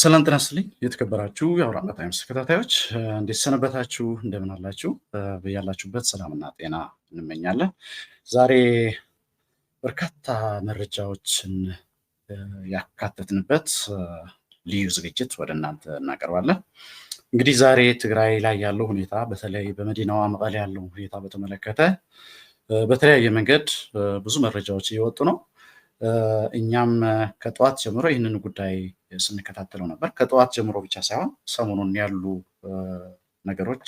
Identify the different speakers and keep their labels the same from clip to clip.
Speaker 1: ሰላም ጤና ይስጥልኝ የተከበራችሁ የአውራምባ ታይምስ ተከታታዮች እንዴት ሰነበታችሁ? እንደምን አላችሁ? በያላችሁበት ሰላምና ጤና እንመኛለን። ዛሬ በርካታ መረጃዎችን ያካተትንበት ልዩ ዝግጅት ወደ እናንተ እናቀርባለን። እንግዲህ ዛሬ ትግራይ ላይ ያለው ሁኔታ በተለይ በመዲናዋ መቀሌ ያለው ሁኔታ በተመለከተ በተለያየ መንገድ ብዙ መረጃዎች እየወጡ ነው። እኛም ከጠዋት ጀምሮ ይህንን ጉዳይ ስንከታተለው ነበር። ከጠዋት ጀምሮ ብቻ ሳይሆን ሰሞኑን ያሉ ነገሮች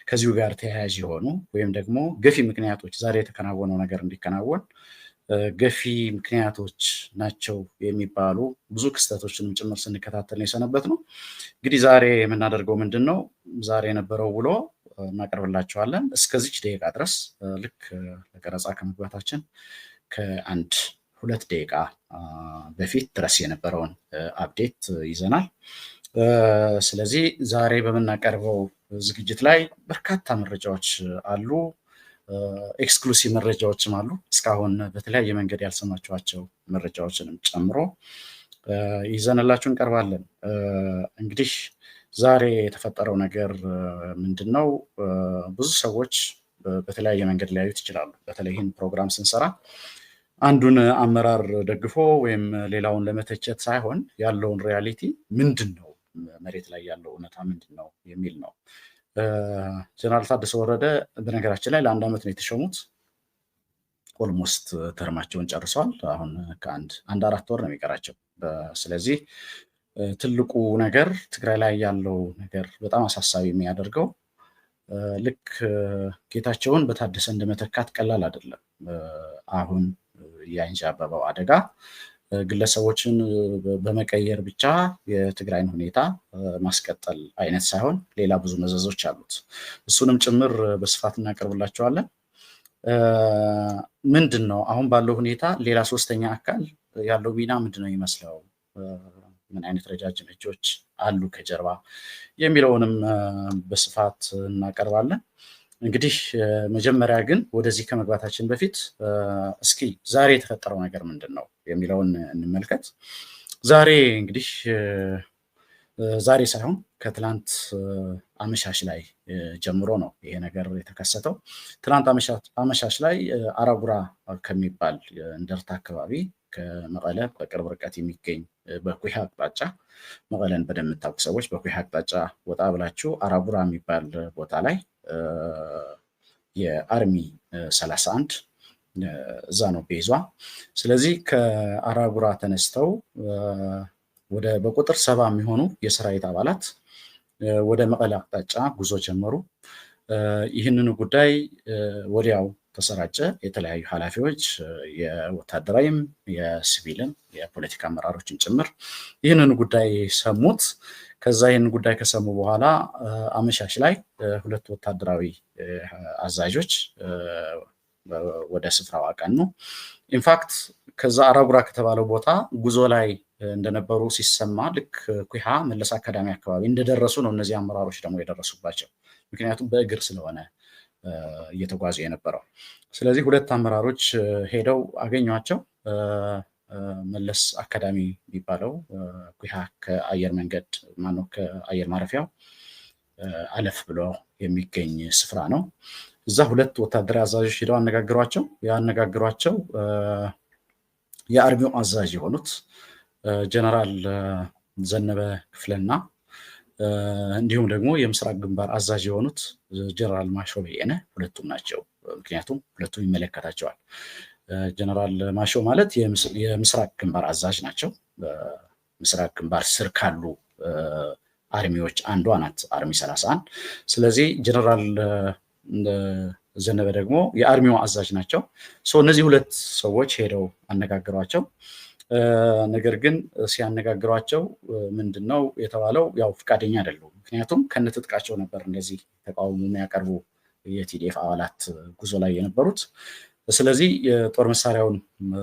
Speaker 1: ከዚሁ ጋር ተያያዥ የሆኑ ወይም ደግሞ ገፊ ምክንያቶች ዛሬ የተከናወነው ነገር እንዲከናወን ገፊ ምክንያቶች ናቸው የሚባሉ ብዙ ክስተቶችንም ጭምር ስንከታተል ነው የሰነበት ነው። እንግዲህ ዛሬ የምናደርገው ምንድን ነው? ዛሬ የነበረው ውሎ እናቀርብላችኋለን። እስከዚች ደቂቃ ድረስ ልክ ለቀረጻ ከመግባታችን ከአንድ 2 ደቂቃ በፊት ድረስ የነበረውን አፕዴት ይዘናል። ስለዚህ ዛሬ በምናቀርበው ዝግጅት ላይ በርካታ መረጃዎች አሉ። ኤክስክሉሲቭ መረጃዎችም አሉ። እስካሁን በተለያየ መንገድ ያልሰማችኋቸው መረጃዎችንም ጨምሮ ይዘንላችሁ እንቀርባለን። እንግዲህ ዛሬ የተፈጠረው ነገር ምንድን ነው? ብዙ ሰዎች በተለያየ መንገድ ሊያዩት ይችላሉ። በተለይ ይህን ፕሮግራም ስንሰራ አንዱን አመራር ደግፎ ወይም ሌላውን ለመተቸት ሳይሆን ያለውን ሪያሊቲ ምንድን ነው፣ መሬት ላይ ያለው እውነታ ምንድን ነው የሚል ነው። ጀነራል ታደሰ ወረደ በነገራችን ላይ ለ1 ዓመት ነው የተሾሙት። ኦልሞስት ተርማቸውን ጨርሰዋል። አሁን ከአንድ 4 ወር ነው የሚቀራቸው። ስለዚህ ትልቁ ነገር ትግራይ ላይ ያለው ነገር በጣም አሳሳቢ የሚያደርገው ልክ ጌታቸውን በታደሰ እንደመተካት ቀላል አይደለም። አሁን ያንዣበበው አደጋ ግለሰቦችን በመቀየር ብቻ የትግራይን ሁኔታ ማስቀጠል አይነት ሳይሆን ሌላ ብዙ መዘዞች አሉት። እሱንም ጭምር በስፋት እናቀርብላቸዋለን። ምንድን ነው አሁን ባለው ሁኔታ ሌላ ሶስተኛ አካል ያለው ሚና ምንድን ነው ይመስለው? ምን አይነት ረጃጅም እጆች አሉ ከጀርባ የሚለውንም በስፋት እናቀርባለን። እንግዲህ መጀመሪያ ግን ወደዚህ ከመግባታችን በፊት እስኪ ዛሬ የተፈጠረው ነገር ምንድን ነው የሚለውን እንመልከት። ዛሬ እንግዲህ ዛሬ ሳይሆን ከትላንት አመሻሽ ላይ ጀምሮ ነው ይሄ ነገር የተከሰተው። ትላንት አመሻሽ ላይ አራጉራ ከሚባል እንደርታ አካባቢ ከመቀለ በቅርብ ርቀት የሚገኝ በኩሃ አቅጣጫ፣ መቀለን በደንብ የምታውቁ ሰዎች በኩሃ አቅጣጫ ወጣ ብላችሁ አራጉራ የሚባል ቦታ ላይ የአርሚ 31 እዛ ነው ቤዟ። ስለዚህ ከአራጉራ ተነስተው ወደ በቁጥር 70 የሚሆኑ የሰራዊት አባላት ወደ መቀለ አቅጣጫ ጉዞ ጀመሩ። ይህንን ጉዳይ ወዲያው ተሰራጨ። የተለያዩ ኃላፊዎች የወታደራዊም የሲቪልም የፖለቲካ አመራሮችን ጭምር ይህንን ጉዳይ ሰሙት። ከዛ ይህን ጉዳይ ከሰሙ በኋላ አመሻሽ ላይ 2 ወታደራዊ አዛዦች ወደ ስፍራው አቀኑ። ኢንፋክት ከዛ አራጉራ ከተባለው ቦታ ጉዞ ላይ እንደነበሩ ሲሰማ ልክ ኩሃ መለስ አካዳሚ አካባቢ እንደደረሱ ነው እነዚህ አመራሮች ደግሞ የደረሱባቸው። ምክንያቱም በእግር ስለሆነ እየተጓዙ የነበረው። ስለዚህ 2 አመራሮች ሄደው አገኟቸው። መለስ አካዳሚ የሚባለው ኩሃ ከአየር መንገድ ማነው ከአየር ማረፊያው አለፍ ብሎ የሚገኝ ስፍራ ነው። እዛ 2 ወታደራዊ አዛዦች ሄደው አነጋግሯቸው። ያነጋግሯቸው የአርሚው አዛዥ የሆኑት ጀነራል ዘነበ ክፍለና እንዲሁም ደግሞ የምስራቅ ግንባር አዛዥ የሆኑት ጀነራል ማሾ በየነ 2ቱም ናቸው። ምክንያቱም 2ቱም ይመለከታቸዋል። ጀነራል ማሾ ማለት የምስራቅ ግንባር አዛዥ ናቸው። በምስራቅ ግንባር ስር ካሉ አርሚዎች አንዷ ናት አርሚ 31። ስለዚህ ጀነራል ዘነበ ደግሞ የአርሚው አዛዥ ናቸው። እነዚህ 2 ሰዎች ሄደው አነጋግሯቸው። ነገር ግን ሲያነጋግሯቸው ምንድነው የተባለው? ያው ፍቃደኛ አይደሉም። ምክንያቱም ከነትጥቃቸው ነበር እንደዚህ ተቃውሞ የሚያቀርቡ የቲዲኤፍ አባላት ጉዞ ላይ የነበሩት። ስለዚህ የጦር መሳሪያውን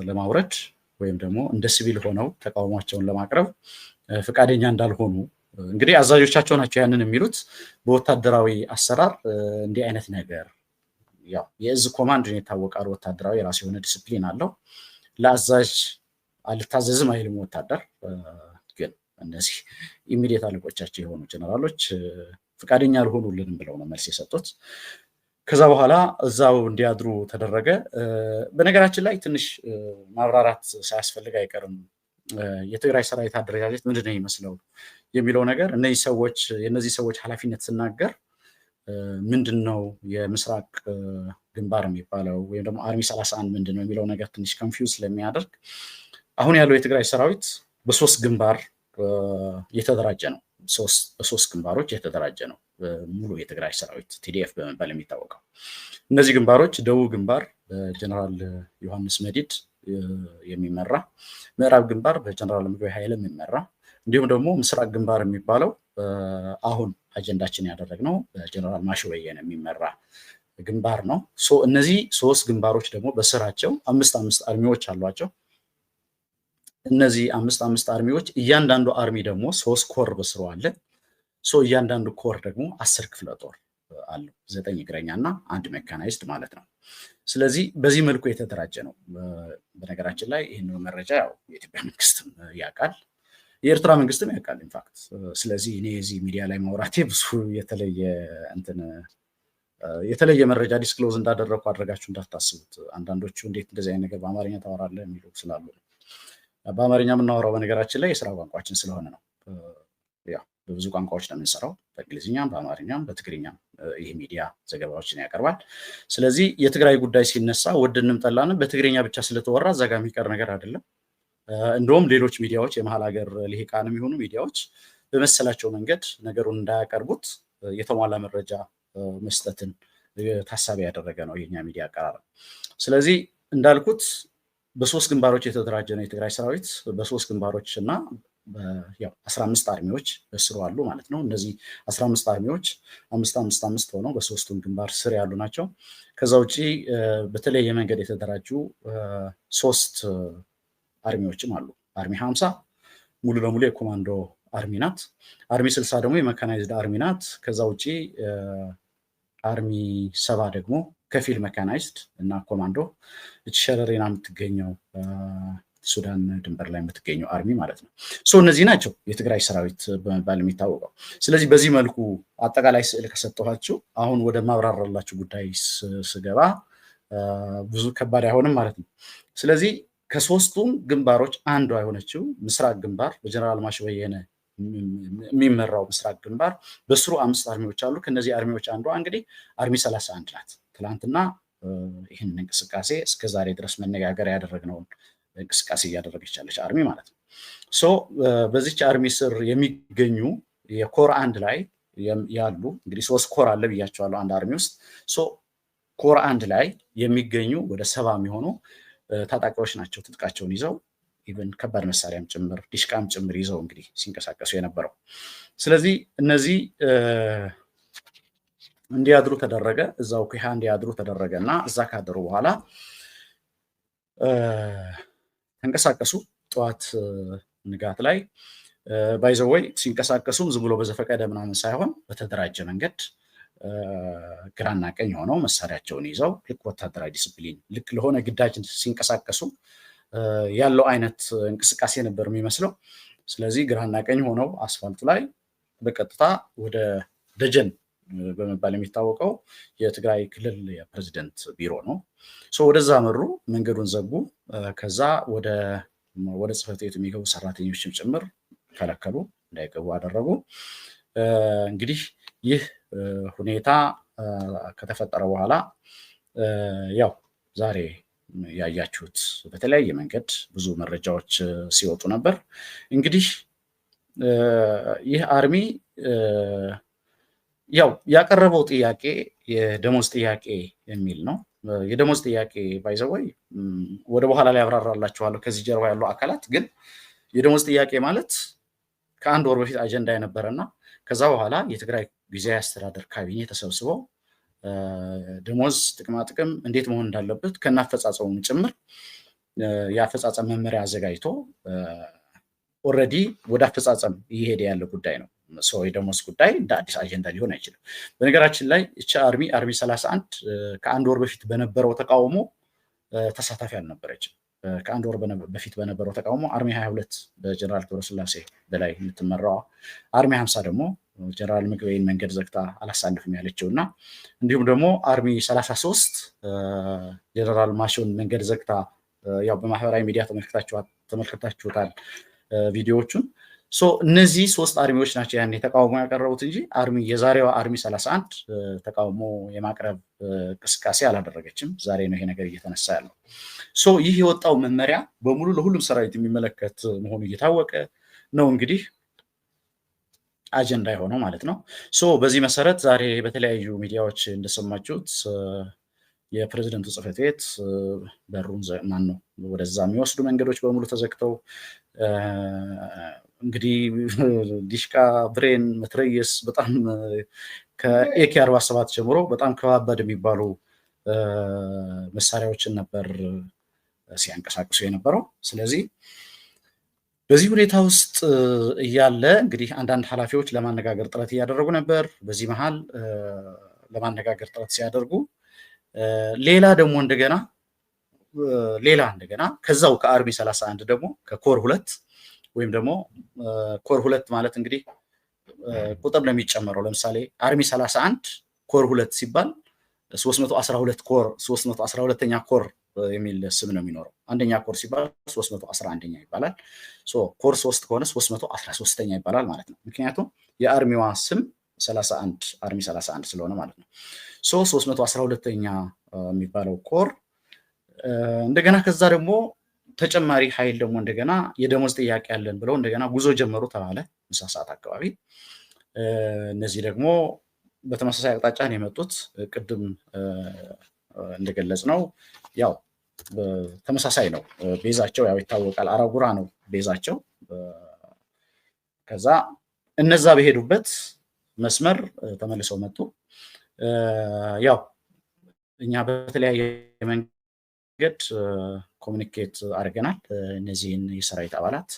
Speaker 1: ለማውረድ ወይም ደግሞ እንደ ሲቪል ሆነው ተቃውሟቸውን ለማቅረብ ፍቃደኛ እንዳልሆኑ እንግዲህ አዛዦቻቸው ናቸው ያንን የሚሉት። በወታደራዊ አሰራር እንዲህ አይነት ነገር ያው የእዝ ኮማንድ ነው የታወቃል። ወታደራዊ የራሱ የሆነ ዲስፕሊን አለው። ለአዛዥ አልታዘዝም አይልም ወታደር። ግን እነዚህ ኢሚዲየት አለቆቻቸው የሆኑ ጀነራሎች ፍቃደኛ አልሆኑልንም ብለው ነው መልስ የሰጡት። ከዛ በኋላ እዛው እንዲያድሩ ተደረገ። በነገራችን ላይ ትንሽ ማብራራት ሳያስፈልግ አይቀርም። የትግራይ ሰራዊት አደረጃጀት ምንድነው ይመስለው የሚለው ነገር የእነዚህ ሰዎች ኃላፊነት ስናገር ምንድነው የምስራቅ ግንባር የሚባለው ወይም ደግሞ አርሚ 31 ምንድነው የሚለው ነገር ትንሽ ኮንፊውዝ ስለሚያደርግ አሁን ያለው የትግራይ ሰራዊት በሶስት ግንባር የተደራጀ ነው። በሶስት ግንባሮች የተደራጀ ነው ሙሉ የትግራይ ሰራዊት ቲዲኤፍ በመባል የሚታወቀው። እነዚህ ግንባሮች ደቡብ ግንባር በጀነራል ዮሐንስ መዲድ የሚመራ፣ ምዕራብ ግንባር በጀነራል ምግበይ ኃይለ የሚመራ፣ እንዲሁም ደግሞ ምስራቅ ግንባር የሚባለው አሁን አጀንዳችን ያደረግነው በጀነራል ማሾ በየነ የሚመራ ግንባር ነው። እነዚህ ሶስት ግንባሮች ደግሞ በስራቸው አምስት አርሚዎች አሏቸው። እነዚህ አምስት አርሚዎች እያንዳንዱ አርሚ ደግሞ 3 ኮር በስሩ አለ። እያንዳንዱ ኮር ደግሞ 10 ክፍለ ጦር አለው፣ 9 እግረኛ እና 1 ሜካናይዝድ ማለት ነው። ስለዚህ በዚህ መልኩ የተደራጀ ነው። በነገራችን ላይ ይህን መረጃ ያው የኢትዮጵያ መንግስትም ያውቃል፣ የኤርትራ መንግስትም ያውቃል ኢንፋክት። ስለዚህ እኔ እዚህ ሚዲያ ላይ ማውራቴ ብዙ የተለየ መረጃ ዲስክሎዝ እንዳደረግኩ አድርጋችሁ እንዳታስቡት። አንዳንዶቹ እንዴት እንደዚህ አይነት ነገር በአማርኛ ታወራለህ የሚሉ ስላሉ ነው። በአማርኛ የምናወራው በነገራችን ላይ የስራ ቋንቋችን ስለሆነ ነው። ያው በብዙ ቋንቋዎች ነው የምንሰራው፣ በእንግሊዝኛም፣ በአማርኛም፣ በትግርኛም ይህ ሚዲያ ዘገባዎችን ያቀርባል። ስለዚህ የትግራይ ጉዳይ ሲነሳ ወደንም ጠላንም በትግርኛ ብቻ ስለተወራ እዛ ጋር የሚቀር ነገር አይደለም። እንደውም ሌሎች ሚዲያዎች የመሀል ሀገር ልሂቃንም የሆኑ ሚዲያዎች በመሰላቸው መንገድ ነገሩን እንዳያቀርቡት የተሟላ መረጃ መስጠትን ታሳቢ ያደረገ ነው የኛ ሚዲያ አቀራረብ። ስለዚህ እንዳልኩት በሶስት ግንባሮች የተደራጀ ነው የትግራይ ሰራዊት። በሶስት ግንባሮች እና ያው 15 አርሚዎች በስሩ አሉ ማለት ነው። እነዚህ 15 አርሚዎች 5 ሆነው በሶስቱም ግንባር ስር ያሉ ናቸው። ከዛ ውጪ በተለየ መንገድ የተደራጁ 3 አርሚዎችም አሉ። አርሚ 50 ሙሉ ለሙሉ የኮማንዶ አርሚ ናት። አርሚ 60 ደግሞ የመካናይዝድ አርሚ ናት። ከዛ ውጪ አርሚ 70 ደግሞ ከፊል መካናይዝድ እና ኮማንዶ ሸረሪና የምትገኘው ሱዳን ድንበር ላይ የምትገኘው አርሚ ማለት ነው። እነዚህ ናቸው የትግራይ ሰራዊት በመባል የሚታወቀው። ስለዚህ በዚህ መልኩ አጠቃላይ ስዕል ከሰጠኋችሁ አሁን ወደ ማብራራላችሁ ጉዳይ ስገባ ብዙ ከባድ አይሆንም ማለት ነው። ስለዚህ ከሶስቱም ግንባሮች አንዷ የሆነችው ምስራቅ ግንባር በጀነራል ማሾ በየነ የሚመራው ምስራቅ ግንባር በስሩ 5 አርሚዎች አሉ። ከነዚህ አርሚዎች አንዷ እንግዲህ አርሚ 31 ናት። ትላንትና ይህን እንቅስቃሴ እስከዛሬ ድረስ መነጋገር ያደረግነውን እንቅስቃሴ እያደረገች ያለች አርሚ ማለት ነው። በዚች አርሚ ስር የሚገኙ የኮር አንድ ላይ ያሉ እንግዲህ 3 ኮር አለ ብያቸዋለሁ አንድ አርሚ ውስጥ። ኮር አንድ ላይ የሚገኙ ወደ 70 የሚሆኑ ታጣቂዎች ናቸው ትጥቃቸውን ይዘው ኢቨን ከባድ መሳሪያም ጭምር ዲሽቃም ጭምር ይዘው እንግዲህ ሲንቀሳቀሱ የነበረው። ስለዚህ እነዚህ እንዲያድሩ ተደረገ፣ እዛው ኩሃ እንዲያድሩ ተደረገ እና እዛ ካደሩ በኋላ ተንቀሳቀሱ። ጠዋት ንጋት ላይ ባይዘወይ ሲንቀሳቀሱም ዝም ብሎ በዘፈቀደ ምናምን ሳይሆን በተደራጀ መንገድ ግራና ቀኝ ሆነው መሳሪያቸውን ይዘው ልክ ወታደራዊ ዲስፕሊን ልክ ለሆነ ግዳጅ ሲንቀሳቀሱ ያለው አይነት እንቅስቃሴ ነበር የሚመስለው። ስለዚህ ግራና ቀኝ ሆነው አስፋልት ላይ በቀጥታ ወደ ደጀን በመባል የሚታወቀው የትግራይ ክልል የፕሬዝደንት ቢሮ ነው። ወደዛ መሩ፣ መንገዱን ዘጉ። ከዛ ወደ ጽሕፈት ቤቱ የሚገቡ ሰራተኞችም ጭምር ከለከሉ፣ እንዳይገቡ አደረጉ። እንግዲህ ይህ ሁኔታ ከተፈጠረ በኋላ ያው ዛሬ ያያችሁት በተለያየ መንገድ ብዙ መረጃዎች ሲወጡ ነበር። እንግዲህ ይህ አርሚ ያው ያቀረበው ጥያቄ የደሞዝ ጥያቄ የሚል ነው። የደሞዝ ጥያቄ ባይዘወይ ወደ በኋላ ላይ አብራራላችኋለሁ ከዚህ ጀርባ ያለው አካላት። ግን የደሞዝ ጥያቄ ማለት ከአንድ ወር በፊት አጀንዳ የነበረና ከዛ በኋላ የትግራይ ጊዜያዊ አስተዳደር ካቢኔ ተሰብስበው ደሞዝ ጥቅማ ጥቅም እንዴት መሆን እንዳለበት ከናፈጻጸሙም ጭምር የአፈጻጸም መመሪያ አዘጋጅቶ ኦልሬዲ ወደ አፈጻጸም እየሄደ ያለ ጉዳይ ነው። የደሞዝ ጉዳይ እንደ አዲስ አጀንዳ ሊሆን አይችልም። በነገራችን ላይ እቺ አርሚ 31 ከአንድ ወር በፊት በነበረው ተቃውሞ ተሳታፊ አልነበረችም። ከአንድ ወር በፊት በነበረው ተቃውሞ አርሚ 22 በጀነራል ገብረስላሴ በላይ የምትመራው አርሚ 50 ደግሞ ጀነራል ምግበይን መንገድ ዘግታ አላሳልፍም ያለችው እና እንዲሁም ደግሞ አርሚ 33 ጀነራል ማሾን መንገድ ዘግታ ያው በማህበራዊ ሚዲያ ተመልክታችሁታል ቪዲዮዎቹን። እነዚህ ሶስት አርሚዎች ናቸው ያን ተቃውሞ ያቀረቡት እንጂ የዛሬዋ አርሚ 31 ተቃውሞ የማቅረብ እንቅስቃሴ አላደረገችም። ዛሬ ነው ይሄ ነገር እየተነሳ ያለው። ይህ የወጣው መመሪያ በሙሉ ለሁሉም ሰራዊት የሚመለከት መሆኑ እየታወቀ ነው እንግዲህ አጀንዳ የሆነው ማለት ነው። በዚህ መሰረት ዛሬ በተለያዩ ሚዲያዎች እንደሰማችሁት የፕሬዝደንቱ ጽሕፈት ቤት በሩን ወደዛ የሚወስዱ መንገዶች በሙሉ ተዘግተው እንግዲህ ዲሽቃ፣ ብሬን፣ መትረየስ በጣም ከኤኬ 47 ጀምሮ በጣም ከባባድ የሚባሉ መሳሪያዎችን ነበር ሲያንቀሳቅሱ የነበረው። ስለዚህ በዚህ ሁኔታ ውስጥ እያለ እንግዲህ አንዳንድ ኃላፊዎች ለማነጋገር ጥረት እያደረጉ ነበር። በዚህ መሃል ለማነጋገር ጥረት ሲያደርጉ ሌላ እንደገና ከዛው ከአርሚ 31 ደግሞ ከኮር 2 ወይም ደግሞ ኮር 2 ማለት እንግዲህ ቁጥር ነው የሚጨመረው። ለምሳሌ አርሚ 31 ኮር 2 ሲባል 312 ኮር 312ኛ ኮር የሚል ስም ነው የሚኖረው። አንደኛ ኮር ሲባል 311ኛ ይባላል። ኮር 3 ከሆነ 313ኛ ይባላል ማለት ነው። ምክንያቱም የአርሚዋ ስም 31 አርሚ 31 ስለሆነ ማለት ነው። 312ኛ የሚባለው ኮር እንደገና ከዛ ደግሞ ተጨማሪ ኃይል ደግሞ እንደገና የደሞዝ ጥያቄ ያለን ብለው እንደገና ጉዞ ጀመሩ ተባለ ምሳ ሰዓት አካባቢ። እነዚህ ደግሞ በተመሳሳይ አቅጣጫ ነው የመጡት። ቅድም እንደገለጽ ነው ያው ተመሳሳይ ነው ቤዛቸው፣ ያው ይታወቃል። አራጉራ ነው ቤዛቸው። ከዛ እነዛ በሄዱበት መስመር ተመልሰው መጡ። ያው እኛ በተለያየ መንገድ ኮሚኒኬት አድርገናል። እነዚህን የሰራዊት አባላት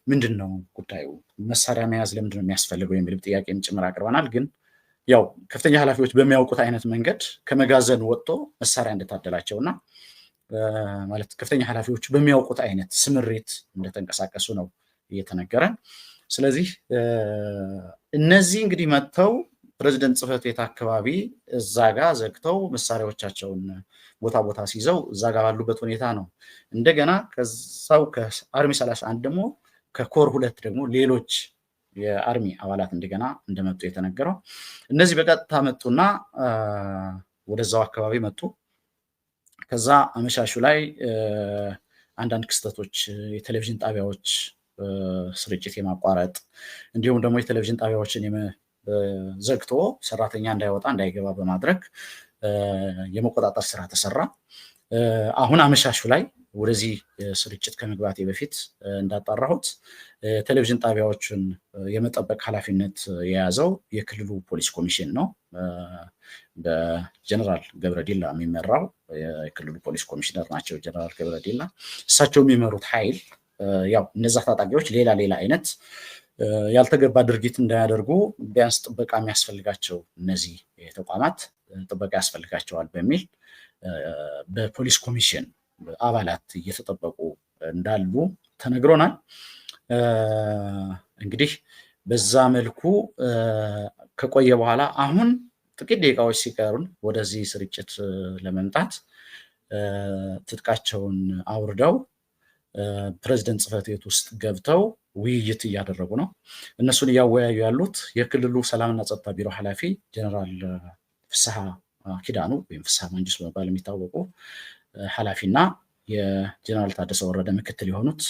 Speaker 1: ምንድነው ጉዳዩ፣ መሳሪያ መያዝ ለምንድነው የሚያስፈልገው የሚል ጥያቄም ጭምር አቅርበናል። ግን ያው ከፍተኛ ኃላፊዎች በሚያውቁት አይነት መንገድ ከመጋዘን ወጥቶ መሳሪያ እንደታደላቸውና ማለት ከፍተኛ ኃላፊዎች በሚያውቁት አይነት ስምሪት እንደተንቀሳቀሱ ነው እየተነገረን። ስለዚህ እነዚህ እንግዲህ መጥተው ፕሬዝደንት ጽሕፈት ቤት አካባቢ እዛ ጋር ዘግተው መሳሪያዎቻቸውን ቦታ ሲይዘው እዛ ጋር ባሉበት ሁኔታ ነው እንደገና ከዛው ከአርሚ 31 ደግሞ ከኮር 2 ደግሞ ሌሎች የአርሚ አባላት እንደገና እንደመጡ የተነገረው። እነዚህ በቀጥታ መጡና ወደዛው አካባቢ መጡ። ከዛ አመሻሹ ላይ አንዳንድ ክስተቶች የቴሌቪዥን ጣቢያዎች ስርጭት የማቋረጥ እንዲሁም ደግሞ የቴሌቪዥን ጣቢያዎችን ዘግቶ ሰራተኛ እንዳይወጣ እንዳይገባ በማድረግ የመቆጣጠር ስራ ተሰራ። አሁን አመሻሹ ላይ ወደዚህ ስርጭት ከመግባቴ በፊት እንዳጣራሁት ቴሌቪዥን ጣቢያዎችን የመጠበቅ ኃላፊነት የያዘው የክልሉ ፖሊስ ኮሚሽን ነው። በጀነራል ገብረዲላ የሚመራው የክልሉ ፖሊስ ኮሚሽነር ናቸው ጀነራል ገብረዲላ። እሳቸው የሚመሩት ኃይል ያው እነዛ ታጣቂዎች ሌላ አይነት ያልተገባ ድርጊት እንዳያደርጉ ቢያንስ ጥበቃ የሚያስፈልጋቸው እነዚህ ተቋማት ጥበቃ ያስፈልጋቸዋል በሚል በፖሊስ ኮሚሽን አባላት እየተጠበቁ እንዳሉ ተነግሮናል። እንግዲህ በዛ መልኩ ከቆየ በኋላ አሁን ጥቂት ደቂቃዎች ሲቀሩን ወደዚህ ስርጭት ለመምጣት ትጥቃቸውን አውርደው ፕሬዝደንት ጽሕፈት ቤት ውስጥ ገብተው ውይይት እያደረጉ ነው። እነሱን እያወያዩ ያሉት የክልሉ ሰላምና ጸጥታ ቢሮ ኃላፊ ጀነራል ፍስሐ ኪዳኑ ወይም ፍስሐ መንግስቱ በመባል የሚታወቁ ኃላፊና የጀነራል ታደሰ ወረደ ምክትል የሆኑት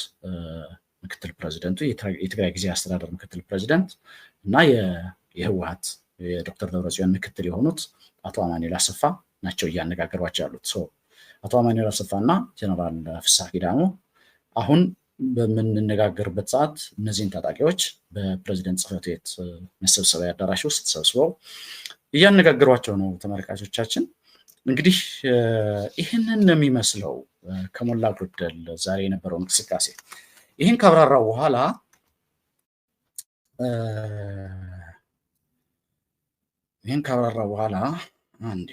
Speaker 1: ምክትል ፕሬዚደንቱ የትግራይ ጊዜያዊ አስተዳደር ምክትል ፕሬዚደንት እና የህወሓት የዶክተር ደብረጽዮን ምክትል የሆኑት አቶ አማኑኤል አሰፋ ናቸው እያነጋገሯቸው ያሉት። አቶ አማኑኤል አሰፋ እና ጀነራል ፍስሐ ኪዳኑ አሁን በምንነጋገርበት ሰዓት እነዚህን ታጣቂዎች በፕሬዝደንት ጽሕፈት ቤት መሰብሰቢያ አዳራሽ ውስጥ ተሰብስበው እያነጋገሯቸው ነው። ተመልካቾቻችን እንግዲህ ይህንን ነው የሚመስለው ከሞላ ጎደል ዛሬ የነበረው እንቅስቃሴ። ይህን ካብራራው በኋላ አንዴ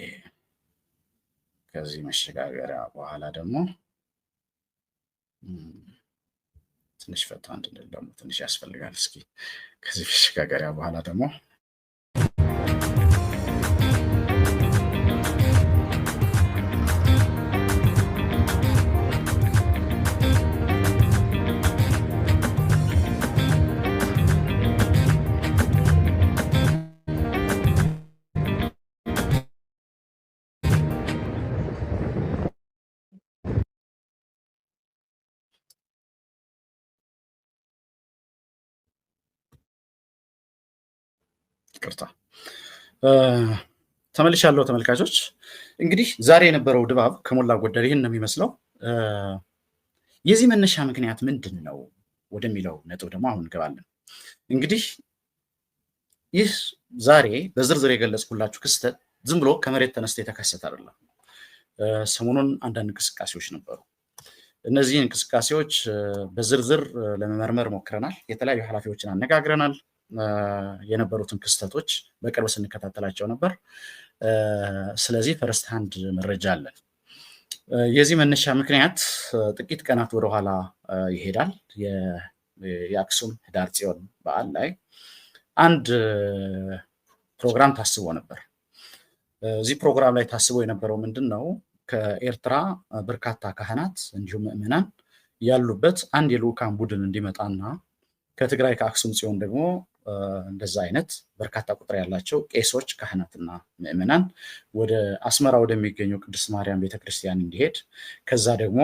Speaker 1: ከዚህ መሸጋገሪያ በኋላ ደግሞ ትንሽ ፈታ እንድንል ደግሞ ትንሽ ያስፈልጋል። እስኪ ከዚህ መሸጋገሪያ በኋላ ደግሞ ይቅርታ ተመልሻለሁ ተመልካቾች። እንግዲህ ዛሬ የነበረው ድባብ ከሞላ ጎደል ይህን ነው የሚመስለው። የዚህ መነሻ ምክንያት ምንድን ነው ወደሚለው ነጥብ ደግሞ አሁን እንገባለን። እንግዲህ ይህ ዛሬ በዝርዝር የገለጽኩላችሁ ክስተት ዝም ብሎ ከመሬት ተነስቶ የተከሰተ አይደለም። ሰሞኑን አንዳንድ እንቅስቃሴዎች ነበሩ። እነዚህ እንቅስቃሴዎች በዝርዝር ለመመርመር ሞክረናል። የተለያዩ ኃላፊዎችን አነጋግረናል። የነበሩትን ክስተቶች በቅርብ ስንከታተላቸው ነበር። ስለዚህ ፈርስት ሃንድ መረጃ አለን። የዚህ መነሻ ምክንያት ጥቂት ቀናት ወደኋላ ይሄዳል። የአክሱም ህዳር ጽዮን በዓል ላይ አንድ ፕሮግራም ታስቦ ነበር። እዚህ ፕሮግራም ላይ ታስቦ የነበረው ምንድን ነው? ከኤርትራ በርካታ ካህናት እንዲሁም ምዕመናን ያሉበት አንድ የልዑካን ቡድን እንዲመጣና ከትግራይ ከአክሱም ጽዮን ደግሞ እንደዛ አይነት በርካታ ቁጥር ያላቸው ቄሶች፣ ካህናትና ምዕመናን ወደ አስመራ ወደሚገኘው ቅድስት ማርያም ቤተክርስቲያን እንዲሄድ ከዛ ደግሞ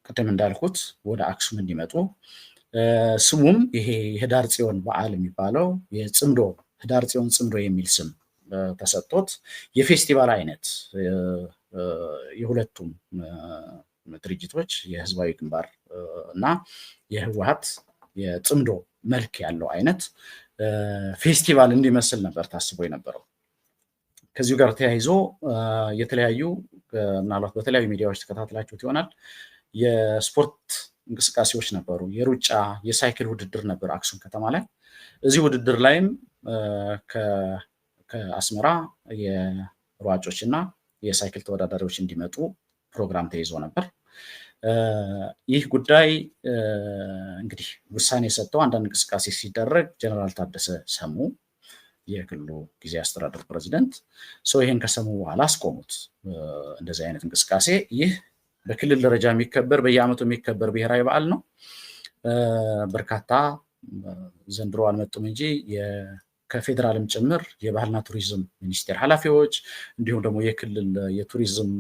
Speaker 1: ቅድም እንዳልኩት ወደ አክሱም እንዲመጡ ስሙም ይሄ የህዳር ጽዮን በዓል የሚባለው የጽምዶ ህዳር ጽዮን ጽምዶ የሚል ስም ተሰጥቶት የፌስቲቫል አይነት የሁለቱም ድርጅቶች የህዝባዊ ግንባር እና የህወሓት የጽምዶ መልክ ያለው አይነት ፌስቲቫል እንዲመስል ነበር ታስቦ የነበረው። ከዚሁ ጋር ተያይዞ የተለያዩ ምናልባት በተለያዩ ሚዲያዎች ተከታትላችሁት ይሆናል የስፖርት እንቅስቃሴዎች ነበሩ። የሩጫ የሳይክል ውድድር ነበር አክሱም ከተማ ላይ። እዚህ ውድድር ላይም ከአስመራ የሯጮች እና የሳይክል ተወዳዳሪዎች እንዲመጡ ፕሮግራም ተይዞ ነበር። ይህ ጉዳይ እንግዲህ ውሳኔ ሰጥተው አንዳንድ እንቅስቃሴ ሲደረግ ጀነራል ታደሰ ሰሙ፣ የክልሉ ጊዜያዊ አስተዳደር ፕሬዚደንት ሰው ይሄን ከሰሙ በኋላ አስቆሙት። እንደዚህ አይነት እንቅስቃሴ ይህ በክልል ደረጃ የሚከበር በየዓመቱ የሚከበር ብሔራዊ በዓል ነው። በርካታ ዘንድሮ አልመጡም እንጂ ከፌዴራልም ጭምር የባህልና ቱሪዝም ሚኒስቴር ኃላፊዎች እንዲሁም ደግሞ የክልል የቱሪዝም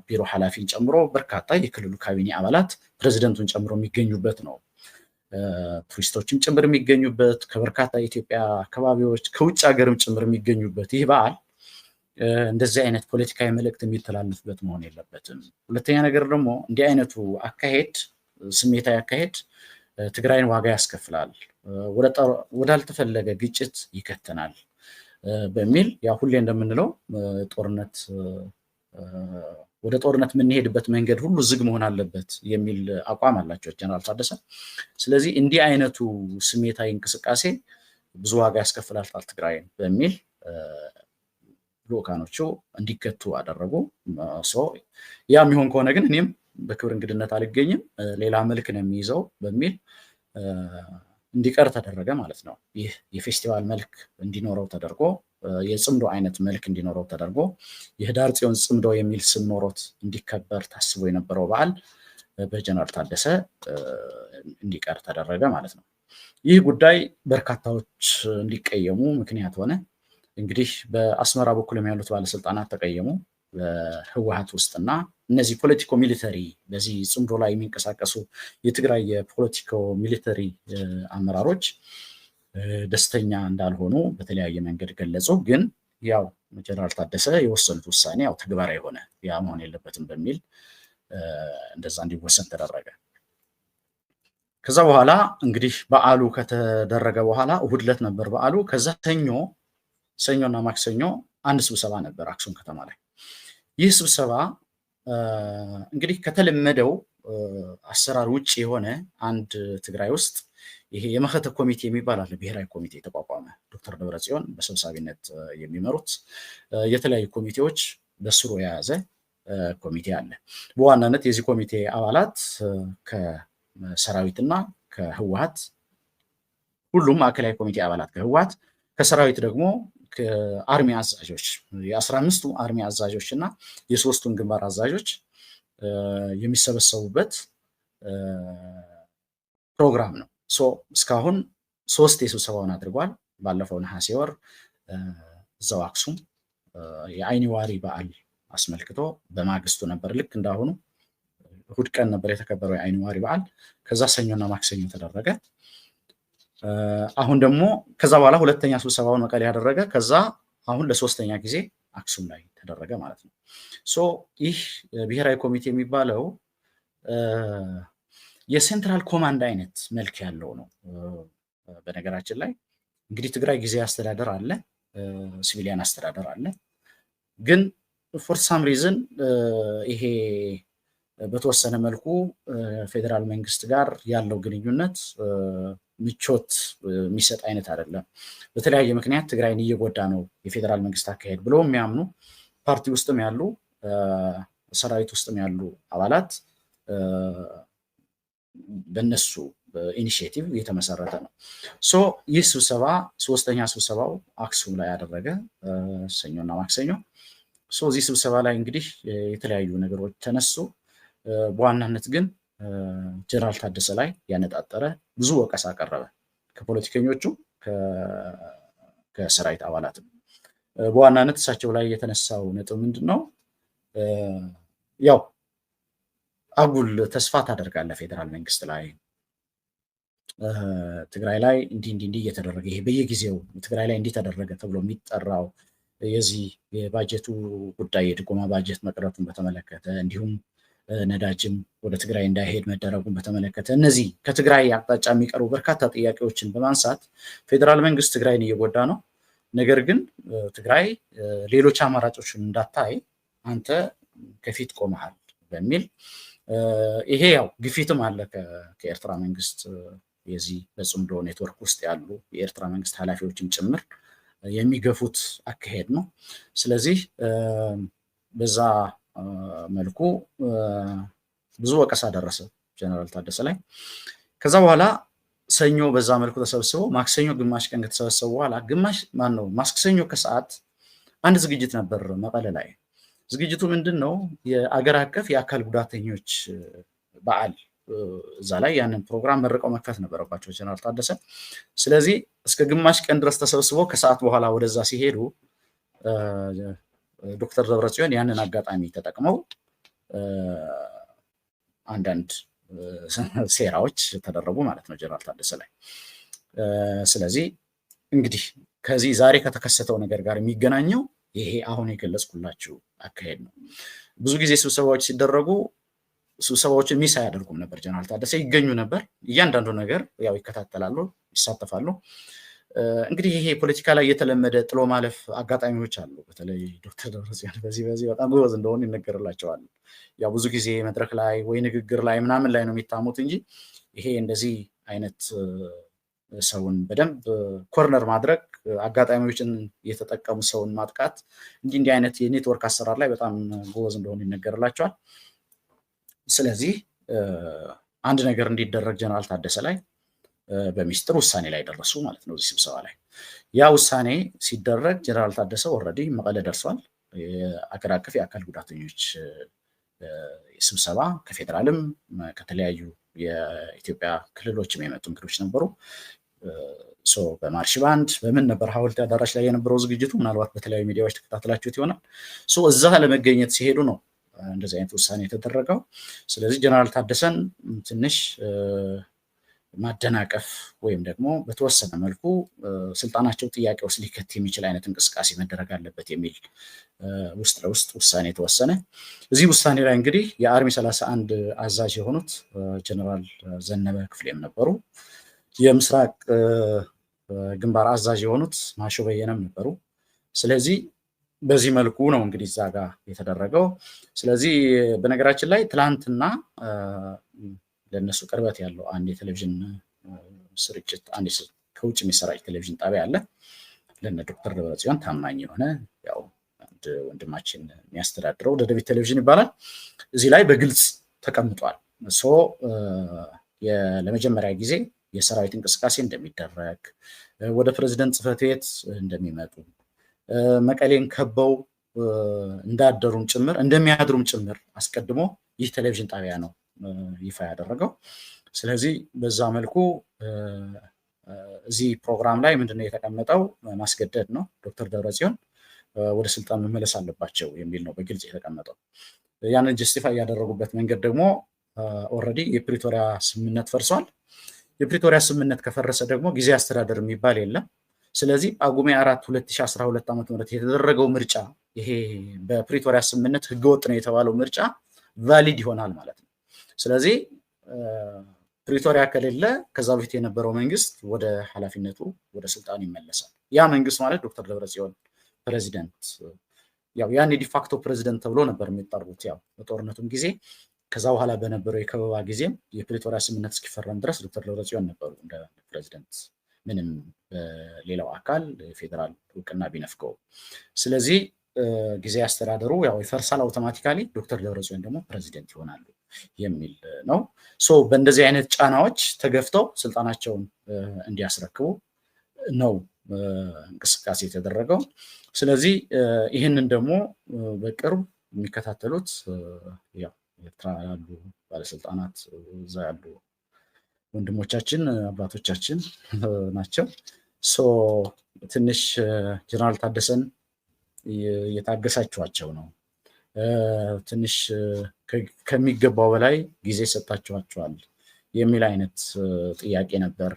Speaker 1: ቢሮ ኃላፊን ጨምሮ በርካታ የክልሉ ካቢኔ አባላት ፕሬዚደንቱን ጨምሮ የሚገኙበት ነው። ቱሪስቶችም ጭምር የሚገኙበት ከበርካታ የኢትዮጵያ አካባቢዎች ከውጭ ሀገርም ጭምር የሚገኙበት ይህ በዓል እንደዚህ አይነት ፖለቲካዊ መልእክት የሚተላለፍበት መሆን የለበትም። ሁለተኛ ነገር ደግሞ እንዲህ አይነቱ አካሄድ ስሜታዊ አካሄድ ትግራይን ዋጋ ያስከፍላል፣ ወዳልተፈለገ ግጭት ይከተናል በሚል ያ ሁሌ እንደምንለው ወደ ጦርነት የምንሄድበት መንገድ ሁሉ ዝግ መሆን አለበት የሚል አቋም አላቸው ጀነራል ታደሰ። ስለዚህ እንዲህ አይነቱ ስሜታዊ እንቅስቃሴ ብዙ ዋጋ ያስከፍላል ትግራይን በሚል ልኡካኖቹ እንዲገቱ አደረጉ። ያ የሚሆን ከሆነ ግን እኔም በክብር እንግድነት አልገኝም፣ ሌላ መልክ ነው የሚይዘው በሚል እንዲቀር ተደረገ ማለት ነው። ይህ የፌስቲቫል መልክ እንዲኖረው ተደርጎ የጽምዶ አይነት መልክ እንዲኖረው ተደርጎ የህዳር ጽዮን ጽምዶ የሚል ስም ኖሮት እንዲከበር ታስቦ የነበረው በዓል በጀነራል ታደሰ እንዲቀር ተደረገ ማለት ነው። ይህ ጉዳይ በርካታዎች እንዲቀየሙ ምክንያት ሆነ። እንግዲህ በአስመራ በኩል ያሉት ባለስልጣናት ተቀየሙ። በህወሓት ውስጥና እነዚህ ፖለቲኮ ሚሊተሪ በዚህ ጽምዶ ላይ የሚንቀሳቀሱ የትግራይ የፖለቲኮ ሚሊተሪ አመራሮች ደስተኛ እንዳልሆኑ በተለያየ መንገድ ገለጹ። ግን ያው ጀነራል ታደሰ የወሰኑት ውሳኔ ያው ተግባራዊ ሆነ። ያ መሆን የለበትም በሚል እንደዛ እንዲወሰን ተደረገ። ከዛ በኋላ እንግዲህ በዓሉ ከተደረገ በኋላ እሁድ ዕለት ነበር በዓሉ። ከዛ ሰኞና ማክሰኞ አንድ ስብሰባ ነበር አክሱም ከተማ ላይ። ይህ ስብሰባ እንግዲህ ከተለመደው አሰራር ውጭ የሆነ አንድ ትግራይ ውስጥ ይሄ የመኸተ ኮሚቴ የሚባል አለ። ብሔራዊ ኮሚቴ ተቋቋመ። ዶክተር ደብረጽዮን በሰብሳቢነት የሚመሩት የተለያዩ ኮሚቴዎች በስሩ የያዘ ኮሚቴ አለ። በዋናነት የዚህ ኮሚቴ አባላት ከሰራዊትና ከህወሓት ሁሉም ማዕከላዊ ኮሚቴ አባላት ከህወሓት ከሰራዊት ደግሞ ከአርሚ አዛዦች የ15ቱ አርሚ አዛዦች እና የሶስቱን ግንባር አዛዦች የሚሰበሰቡበት ፕሮግራም ነው። እስካሁን 3 የስብሰባውን አድርጓል። ባለፈው ነሐሴ ወር እዛው አክሱም የአይኒ ዋሪ በዓል አስመልክቶ በማግስቱ ነበር፣ ልክ እንዳሁኑ እሁድ ቀን ነበር የተከበረው የአይኒ ዋሪ በዓል። ከዛ ሰኞና ማክሰኞ ተደረገ። አሁን ደግሞ ከዛ በኋላ ሁለተኛ ስብሰባውን መቀሌ ያደረገ፣ ከዛ አሁን ለሶስተኛ ጊዜ አክሱም ላይ ተደረገ ማለት ነው። ይህ ብሔራዊ ኮሚቴ የሚባለው የሴንትራል ኮማንድ አይነት መልክ ያለው ነው። በነገራችን ላይ እንግዲህ ትግራይ ጊዜ አስተዳደር አለ፣ ሲቪሊያን አስተዳደር አለ። ግን ፎር ሳም ሪዝን ይሄ በተወሰነ መልኩ ፌዴራል መንግስት ጋር ያለው ግንኙነት ምቾት የሚሰጥ አይነት አይደለም። በተለያየ ምክንያት ትግራይን እየጎዳ ነው የፌዴራል መንግስት አካሄድ ብለው የሚያምኑ ፓርቲ ውስጥም ያሉ ሰራዊት ውስጥም ያሉ አባላት በነሱ ኢኒሺዬቲቭ የተመሰረተ ነው። ይህ ስብሰባ ሶስተኛ ስብሰባው አክሱም ላይ ያደረገ ሰኞና ማክሰኞ። እዚህ ስብሰባ ላይ እንግዲህ የተለያዩ ነገሮች ተነሱ። በዋናነት ግን ጀነራል ታደሰ ላይ ያነጣጠረ ብዙ ወቀሳ ቀረበ፣ ከፖለቲከኞቹ ከሰራዊት አባላትም። በዋናነት እሳቸው ላይ የተነሳው ነጥብ ምንድነው? ያው አጉል ተስፋ ታደርጋለህ ፌዴራል መንግስት ላይ፣ ትግራይ ላይ እንዲህ እየተደረገ ይሄ በየጊዜው ትግራይ ላይ እንዲህ ተደረገ ተብሎ የሚጠራው የዚህ የባጀቱ ጉዳይ የድጎማ ባጀት መቅረቱን በተመለከተ እንዲሁም ነዳጅም ወደ ትግራይ እንዳይሄድ መደረጉን በተመለከተ እነዚህ ከትግራይ አቅጣጫ የሚቀርቡ በርካታ ጥያቄዎችን በማንሳት ፌዴራል መንግስት ትግራይን እየጎዳ ነው፣ ነገር ግን ትግራይ ሌሎች አማራጮችን እንዳታይ አንተ ከፊት ቆመሃል በሚል ይሄ ያው ግፊትም አለ ከኤርትራ መንግስት የዚህ በጽምዶ ኔትወርክ ውስጥ ያሉ የኤርትራ መንግስት ኃላፊዎችም ጭምር የሚገፉት አካሄድ ነው። ስለዚህ በዛ መልኩ ብዙ ወቀሳ ደረሰ ጀነራል ታደሰ ላይ። ከዛ በኋላ ሰኞ በዛ መልኩ ተሰብስበው ማክሰኞ ግማሽ ቀን ከተሰበሰቡ በኋላ ማክሰኞ ከሰዓት አንድ ዝግጅት ነበር መቀለ ላይ። ዝግጅቱ ምንድነው? የአገር አቀፍ የአካል ጉዳተኞች በዓል። እዛ ላይ ያንን ፕሮግራም መርቀው መክፈት ነበረባቸው ጀነራል ታደሰ። ስለዚህ እስከ ግማሽ ቀን ድረስ ተሰብስበው ከሰዓት በኋላ ወደዛ ሲሄዱ ዶክተር ደብረጽዮን ያንን አጋጣሚ ተጠቅመው አንዳንድ ሴራዎች ተደረጉ ማለት ነው ጀነራል ታደሰ ላይ። ስለዚህ እንግዲህ ከዚህ ዛሬ ከተከሰተው ነገር ጋር የሚገናኘው ይሄ አሁን የገለጽኩላችሁ አካሄድ ነው። ብዙ ጊዜ ስብሰባዎች ሲደረጉ ስብሰባዎችን ሚስ አያደርጉም ነበር። ጀነራል ታደሰ ይገኙ ነበር። እያንዳንዱ ነገር ያው ይከታተላሉ፣ ይሳተፋሉ። እንግዲህ ይሄ ፖለቲካ ላይ የተለመደ ጥሎ ማለፍ አጋጣሚዎች አሉ። በተለይ ዶክተር ደብረጽዮን በዚህ በጣም ጎበዝ እንደሆኑ ይነገርላቸዋል። ያው ብዙ ጊዜ መድረክ ላይ ወይ ንግግር ላይ ምናምን ላይ ነው የሚታሙት እንጂ ይሄ እንደዚህ አይነት ሰውን በደንብ ኮርነር ማድረግ፣ አጋጣሚዎችን የተጠቀሙ ሰውን ማጥቃት፣ እንዲህ አይነት የኔትወርክ አሰራር ላይ በጣም ጎበዝ እንደሆኑ ይነገርላቸዋል። ስለዚህ አንድ ነገር እንዲደረግ ጀነራል ታደሰ ላይ በሚስጥር ውሳኔ ላይ ደረሱ ማለት ነው። እዚህ ስብሰባ ላይ ያ ውሳኔ ሲደረግ ጀነራል ታደሰ ኦልሬዲ መቀለ ደርሷል። የአገር አቀፍ የአካል ጉዳተኞች ስብሰባ ከፌዴራልም ከተለያዩ የኢትዮጵያ ክልሎችም የመጡ እንግዶች ነበሩ። በማርሽ ባንድ በምን ነበር ሐውልት አዳራሽ ላይ የነበረው ዝግጅቱ፣ ምናልባት በተለያዩ ሚዲያዎች ተከታትላችሁት ይሆናል። እዛ ለመገኘት ሲሄዱ ነው እንደዚህ አይነት ውሳኔ የተደረገው። ስለዚህ ጀነራል ታደሰን ትንሽ ማደናቀፍ ወይም ደግሞ በተወሰነ መልኩ ስልጣናቸው ጥያቄ ውስጥ ሊከት የሚችል አይነት እንቅስቃሴ መደረግ አለበት የሚል ውስጥ ለውስጥ ውሳኔ ተወሰነ። እዚህ ውሳኔ ላይ እንግዲህ የአርሚ 31 አዛዥ የሆኑት ጀነራል ዘነበ ክፍሌም ነበሩ። የምስራቅ ግንባር አዛዥ የሆኑት ማሾ በየነም ነበሩ። ስለዚህ በዚህ መልኩ ነው እንግዲህ እዛ ጋር የተደረገው። ስለዚህ በነገራችን ላይ ትላንትና ለነሱ ቅርበት ያለው አንድ የቴሌቪዥን ስርጭት አንድ ከውጭ የሚሰራጭ ቴሌቪዥን ጣቢያ አለ። ለነ ዶክተር ደብረጽዮን ታማኝ የሆነ ያው አንድ ወንድማችን የሚያስተዳድረው ደደቢት ቴሌቪዥን ይባላል። እዚህ ላይ በግልጽ ተቀምጧል። ለመጀመሪያ ጊዜ የሰራዊት እንቅስቃሴ እንደሚደረግ፣ ወደ ፕሬዝደንት ጽሕፈት ቤት እንደሚመጡ፣ መቀሌን ከበው እንዳደሩም ጭምር እንደሚያድሩም ጭምር አስቀድሞ ይህ ቴሌቪዥን ጣቢያ ነው ይፋ ያደረገው። ስለዚህ በዛ መልኩ እዚህ ፕሮግራም ላይ ምንድነው የተቀመጠው? ማስገደድ ነው። ዶክተር ደብረጽዮን ወደ ስልጣን መመለስ አለባቸው የሚል ነው በግልጽ የተቀመጠው። ያንን ጀስቲፋይ ያደረጉበት መንገድ ደግሞ ኦልሬዲ የፕሪቶሪያ ስምምነት ፈርሷል። የፕሪቶሪያ ስምምነት ከፈረሰ ደግሞ ጊዜ አስተዳደር የሚባል የለም። ስለዚህ ጳጉሜ 4 2012 ዓ.ም የተደረገው ምርጫ ይሄ በፕሪቶሪያ ስምምነት ህገወጥ ነው የተባለው ምርጫ ቫሊድ ይሆናል ማለት ነው። ስለዚህ ፕሪቶሪያ ከሌለ ከዛ በፊት የነበረው መንግስት ወደ ኃላፊነቱ ወደ ስልጣኑ ይመለሳል። ያ መንግስት ማለት ዶክተር ደብረጽዮን ፕሬዚደንት ያው ያን ዲፋክቶ ፕሬዚደንት ተብሎ ነበር የሚጠሩት ያው በጦርነቱም ጊዜ ከዛ በኋላ በነበረው የከበባ ጊዜም የፕሪቶሪያ ስምምነት እስኪፈረም ድረስ ዶክተር ደብረጽዮን ነበሩ እንደ ፕሬዚደንት ምንም ሌላው አካል ፌደራል እውቅና ቢነፍቀው። ስለዚህ ጊዜ አስተዳደሩ ያው ይፈርሳል አውቶማቲካሊ፣ ዶክተር ደብረጽዮን ደግሞ ፕሬዚደንት ይሆናሉ የሚል ነው። በእንደዚህ አይነት ጫናዎች ተገፍተው ስልጣናቸውን እንዲያስረክቡ ነው እንቅስቃሴ የተደረገው። ስለዚህ ይህንን ደግሞ በቅርብ የሚከታተሉት ያው ኤርትራ ያሉ ባለስልጣናት እዛ ያሉ ወንድሞቻችን አባቶቻችን ናቸው። ትንሽ ጀነራል ታደሰን እየታገሳችኋቸው ነው፣ ትንሽ ከሚገባው በላይ ጊዜ ሰጣችኋቸዋል የሚል አይነት ጥያቄ ነበር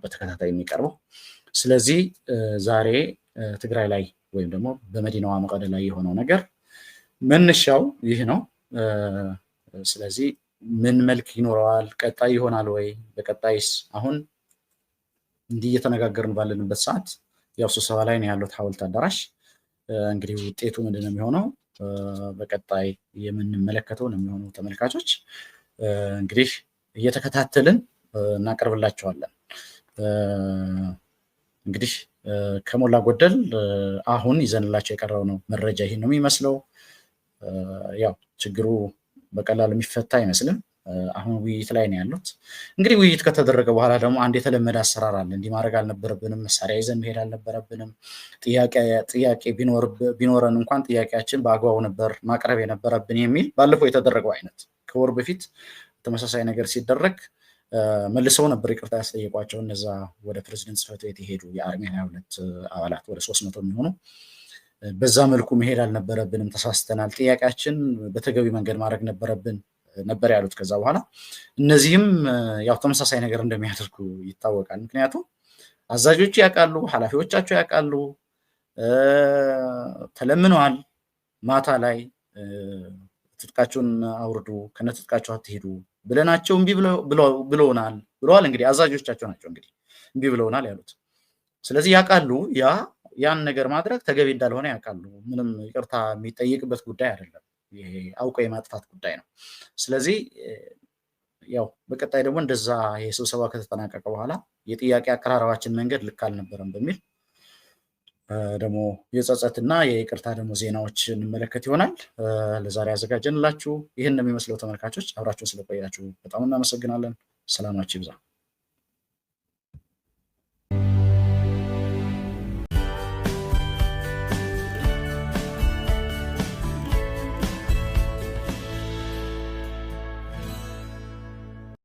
Speaker 1: በተከታታይ የሚቀርበው። ስለዚህ ዛሬ ትግራይ ላይ ወይም ደግሞ በመዲናዋ መቀለ ላይ የሆነው ነገር መነሻው ይህ ነው። ስለዚህ ምን መልክ ይኖረዋል? ቀጣይ ይሆናል ወይ? በቀጣይስ አሁን እንዲህ እየተነጋገርን ባለንበት ሰዓት ያው ስብሰባ ላይ ነው ያለው ሐውልት አዳራሽ። እንግዲህ ውጤቱ ምንድን ነው የሚሆነው በቀጣይ የምንመለከተው ነው የሚሆነው። ተመልካቾች እንግዲህ እየተከታተልን እናቀርብላችኋለን። እንግዲህ ከሞላ ጎደል አሁን ይዘንላቸው የቀረው ነው መረጃ ይሄን ነው የሚመስለው። ያው ችግሩ በቀላሉ የሚፈታ አይመስልም። አሁን ውይይት ላይ ነው ያሉት። እንግዲህ ውይይት ከተደረገ በኋላ ደግሞ አንድ የተለመደ አሰራር አለ። እንዲህ ማድረግ አልነበረብንም፣ መሳሪያ ይዘን መሄድ አልነበረብንም፣ ጥያቄ ቢኖረን እንኳን ጥያቄያችን በአግባቡ ነበር ማቅረብ የነበረብን የሚል ባለፈው የተደረገው አይነት ከወር በፊት ተመሳሳይ ነገር ሲደረግ መልሰው ነበር ይቅርታ ያስጠየቋቸው እነዛ ወደ ፕሬዝደንት ጽሕፈት ቤት የሄዱ የአርሚ 22 አባላት ወደ 300 የሚሆኑ። በዛ መልኩ መሄድ አልነበረብንም፣ ተሳስተናል፣ ጥያቄያችን በተገቢ መንገድ ማድረግ ነበረብን ነበር ያሉት። ከዛ በኋላ እነዚህም ያው ተመሳሳይ ነገር እንደሚያደርጉ ይታወቃል። ምክንያቱም አዛዦቹ ያውቃሉ፣ ኃላፊዎቻቸው ያውቃሉ፣ ተለምነዋል። ማታ ላይ ትጥቃቸውን አውርዱ፣ ከነትጥቃቸው አትሄዱ ብለናቸው እምቢ ብለውናል። እንግዲህ አዛዦቻቸው ናቸው እንግዲህ እምቢ ብለውናል ያሉት። ስለዚህ ያውቃሉ፣ ያን ነገር ማድረግ ተገቢ እንዳልሆነ ያውቃሉ። ምንም ይቅርታ የሚጠይቅበት ጉዳይ አይደለም። ይሄ አውቆ የማጥፋት ጉዳይ ነው። ስለዚህ ያው በቀጣይ ደግሞ እንደዛ የስብሰባ ከተጠናቀቀ በኋላ የጥያቄ አቀራረባችን መንገድ ልክ አልነበረም በሚል ደግሞ የጸጸትና የይቅርታ ደግሞ ዜናዎች እንመለከት ይሆናል። ለዛሬ ያዘጋጀንላችሁ ይህን ነው የሚመስለው። ተመልካቾች አብራችሁን ስለቆያችሁ በጣም እናመሰግናለን። ሰላማችሁ ይብዛ።